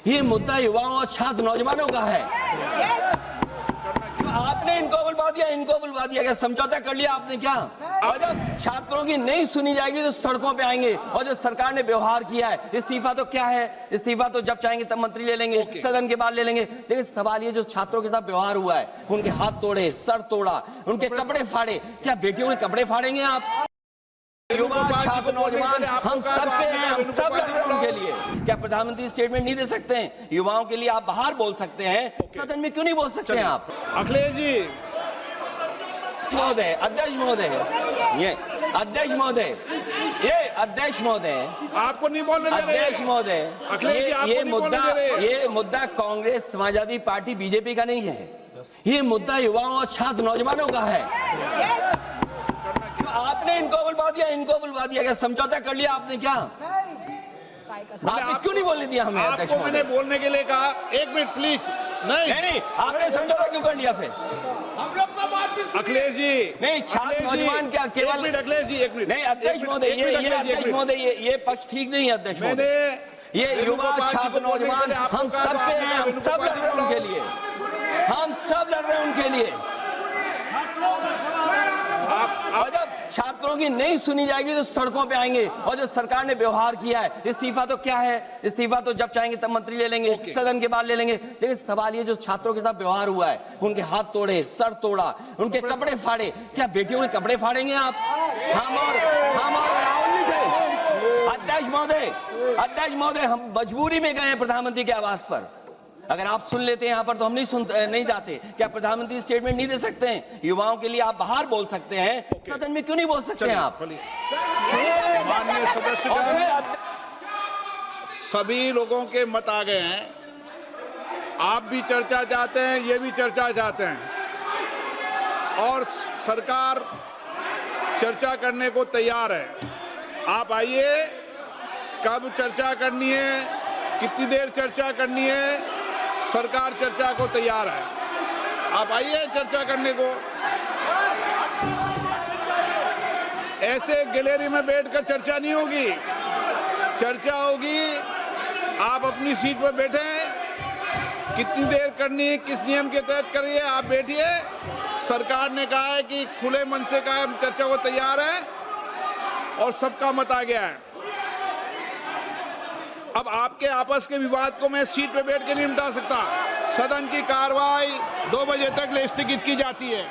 ये मुद्दा युवाओं और छात्र नौजवानों का है। आपने इनको बुलवा दिया क्या समझौता कर लिया आपने क्या? और जब छात्रों की नहीं सुनी जाएगी तो सड़कों पे आएंगे। और जो सरकार ने व्यवहार किया है, इस्तीफा तो क्या है, इस्तीफा तो जब चाहेंगे तब मंत्री ले लेंगे, सदन के बाद ले लेंगे। लेकिन सवाल ये जो छात्रों के साथ व्यवहार हुआ है, उनके हाथ तोड़े, सर तोड़ा, उनके कपड़े फाड़े, क्या बेटियों के कपड़े फाड़ेंगे आप? युवा छात्र नौजवान हम सब के हैं, हम सब लड़ रहे हैं उनके लिए। क्या प्रधानमंत्री स्टेटमेंट नहीं दे सकते हैं? युवाओं के लिए आप बाहर बोल सकते हैं, सदन में क्यों नहीं बोल सकते हैं आप? अखिलेश जी महोदय, अध्यक्ष महोदय, ये अध्यक्ष महोदय, ये अध्यक्ष महोदय, आपको नहीं बोलने दे रहे। अध्यक्ष महोदय, अखिलेश जी आपको नहीं बोलने दे रहे। ये मुद्दा कांग्रेस, समाजवादी पार्टी, बीजेपी का नहीं है। ये मुद्दा युवाओं और छात्र नौजवानों का है। आपने इनको बुलवा दिया क्या समझौता कर लिया आपने क्या? आपने क्यों नहीं बोलने दिया हमें? अध्यक्ष आपको मैंने बोलने के लिए कहा, एक मिनट प्लीज। नहीं, आपने समझौता क्यों कर लिया फिर? हम लोग का बात अखिलेश जी नहीं, छात्र नौजवान क्या केवल? अखिलेश जी एक मिनट। नहीं अध्यक्ष महोदय, ये अध्यक्ष महोदय, ये पक्ष ठीक नहीं है अध्यक्ष महोदय। ये युवा छात्र नौजवान हम सब के हैं, हम सब लड़ रहे हैं उनके लिए, हम सब लड़ रहे हैं उनके लिए। और जब छात्रों की नहीं सुनी जाएगी तो सड़कों पे आएंगे। और जो सरकार ने व्यवहार किया है, इस्तीफा तो क्या है, इस्तीफा तो जब चाहेंगे तब मंत्री ले लेंगे, सदन के बाद ले लेंगे। लेकिन सवाल ये जो छात्रों के साथ व्यवहार हुआ है, उनके हाथ तोड़े, सर तोड़ा, उनके कपड़े फाड़े, क्या बेटियों के कपड़े फाड़ेंगे आप? हम और राहुल जी थे। अध्यक्ष महोदय, हम मजबूरी में गए हैं प्रधानमंत्री के आवास पर। अगर आप सुन लेते हैं यहाँ पर तो हम नहीं जाते। क्या प्रधानमंत्री स्टेटमेंट नहीं दे सकते हैं? युवाओं के लिए आप बाहर बोल सकते हैं, सदन में क्यों नहीं बोल सकते हैं आप? माननीय सदस्यगण, सभी लोगों के मत आ गए हैं। आप भी चर्चा चाहते हैं, ये भी चर्चा चाहते हैं, और सरकार चर्चा करने को तैयार है। आप आइए, कब चर्चा करनी है, कितनी देर चर्चा करनी है, सरकार चर्चा को तैयार है। आप आइए चर्चा करने को। ऐसे गैलरी में बैठकर चर्चा नहीं होगी, चर्चा होगी। आप अपनी सीट पर बैठे, कितनी देर करनी है, किस नियम के तहत करिए, आप बैठिए। सरकार ने कहा है कि खुले मन से कहा हम चर्चा को तैयार है, और सबका मत आ गया है। अब आपके आपस के विवाद को मैं सीट पे बैठ के नहीं निपटा सकता। सदन की कार्रवाई 2 बजे तक स्थगित की जाती है।